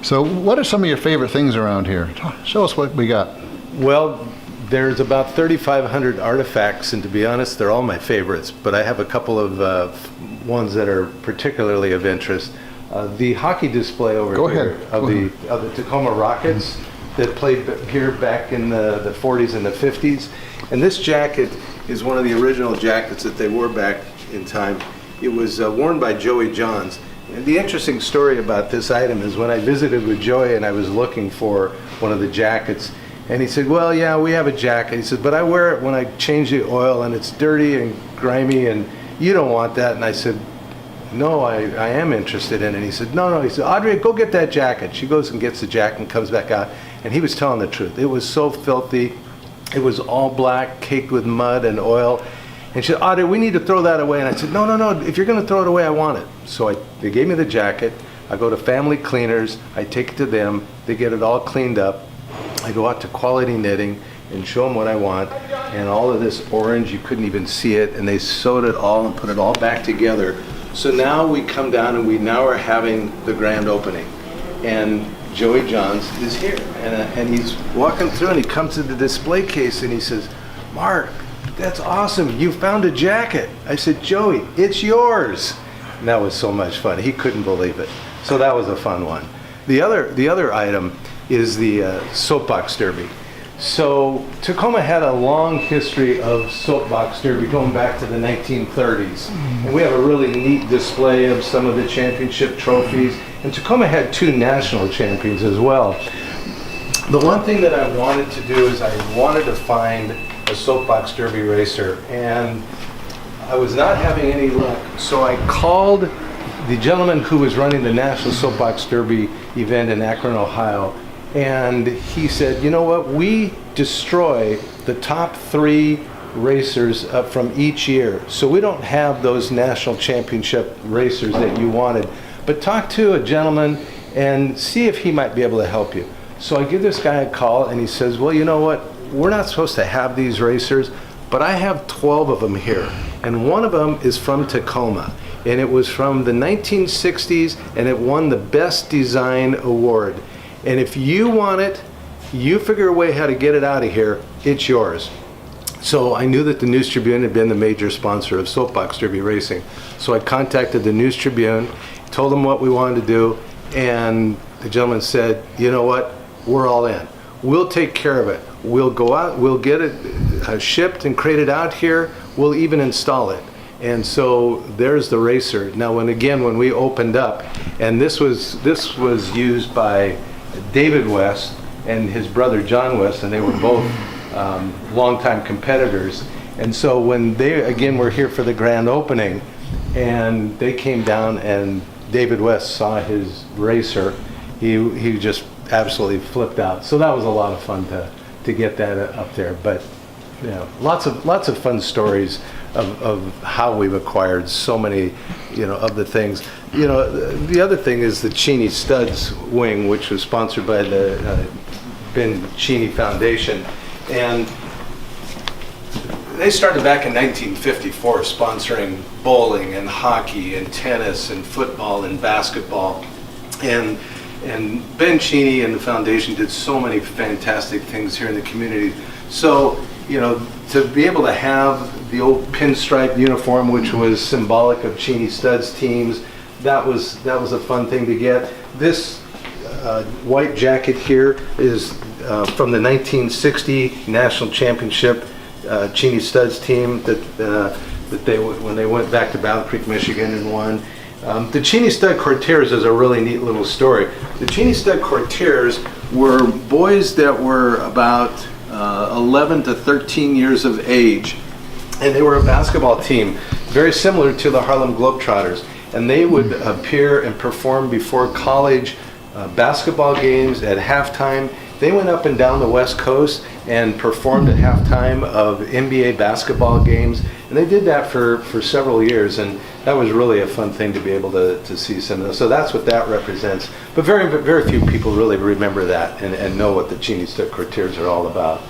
So what are some of your favorite things around here? Show us what we got. Well, there's about 3,500 artifacts, and to be honest, they're all my favorites, but I have a couple of ones that are particularly of interest. The hockey display over here of the Tacoma Rockets that played here back in the 40s and the 50s. And this jacket is one of the original jackets that they wore back in time. It was worn by Joey Johns. And the interesting story about this item is when I visited with Joey and I was looking for one of the jackets, and he said, well, yeah, we have a jacket. He said, but I wear it when I change the oil and it's dirty and grimy and you don't want that. And I said, no, I am interested in it. And he said, no. He said, Audrey, go get that jacket. She goes and gets the jacket and comes back out. And he was telling the truth. It was so filthy. It was all black, caked with mud and oil. And she said, Audrey, we need to throw that away. And I said, no. If you're going to throw it away, I want it. So they gave me the jacket. I go to Family Cleaners. I take it to them. They get it all cleaned up. I go out to Quality Knitting and show them what I want. And all of this orange, you couldn't even see it. And they sewed it all and put it all back together. So now we come down and we now are having the grand opening. And Joey Johns is here. And he's walking through and he comes to the display case and he says, Mark, that's awesome. You found a jacket. I said, Joey, it's yours. And that was so much fun. He couldn't believe it. So that was a fun one. The other item is the soapbox derby. So Tacoma had a long history of soapbox derby going back to the 1930s. And we have a really neat display of some of the championship trophies. And Tacoma had 2 national champions as well. The one thing that I wanted to do is I wanted to find a soapbox derby racer, and I was not having any luck. So I called the gentleman who was running the National Soapbox Derby event in Akron, Ohio, and he said, you know what, we destroy the top 3 racers from each year. So we don't have those national championship racers that you wanted. But talk to a gentleman and see if he might be able to help you. So I give this guy a call and he says, well, you know what, we're not supposed to have these racers, but I have 12 of them here. And one of them is from Tacoma. And it was from the 1960s and it won the Best Design Award. And if you want it, you figure a way how to get it out of here, it's yours. So I knew that the News Tribune had been the major sponsor of soapbox derby racing. So I contacted the News Tribune, told them what we wanted to do, and the gentleman said, you know what, we're all in. We'll take care of it. We'll go out, we'll get it shipped and crated out here, we'll even install it. And so there's the racer. Now when we opened up, and this was used by David West and his brother John West, and they were both longtime competitors. And so when they again were here for the grand opening, and they came down and David West saw his racer, he just absolutely flipped out. So that was a lot of fun to get that up there. But you know, lots of fun stories of how we've acquired so many, of the things. The other thing is the Cheney Studs wing, which was sponsored by the Ben Cheney Foundation, and they started back in 1954 sponsoring bowling and hockey and tennis and football and basketball, and Ben Cheney and the foundation did so many fantastic things here in the community. So to be able to have the old pinstripe uniform, which was symbolic of Cheney Studs teams, that was a fun thing to get. This white jacket here is from the 1960 National Championship Cheney Studs team that when they went back to Battle Creek, Michigan and won. The Cheney Stud Courtiers is a really neat little story. The Cheney Stud Courtiers were boys that were about 11 to 13 years of age, and they were a basketball team very similar to the Harlem Globetrotters, and they would appear and perform before college basketball games at halftime. They went up and down the West Coast and performed at halftime of NBA basketball games, and they did that for several years, and that was really a fun thing to be able to see some of those. So that's what that represents. But very few people really remember that and know what the Cheney Stud Courtiers are all about.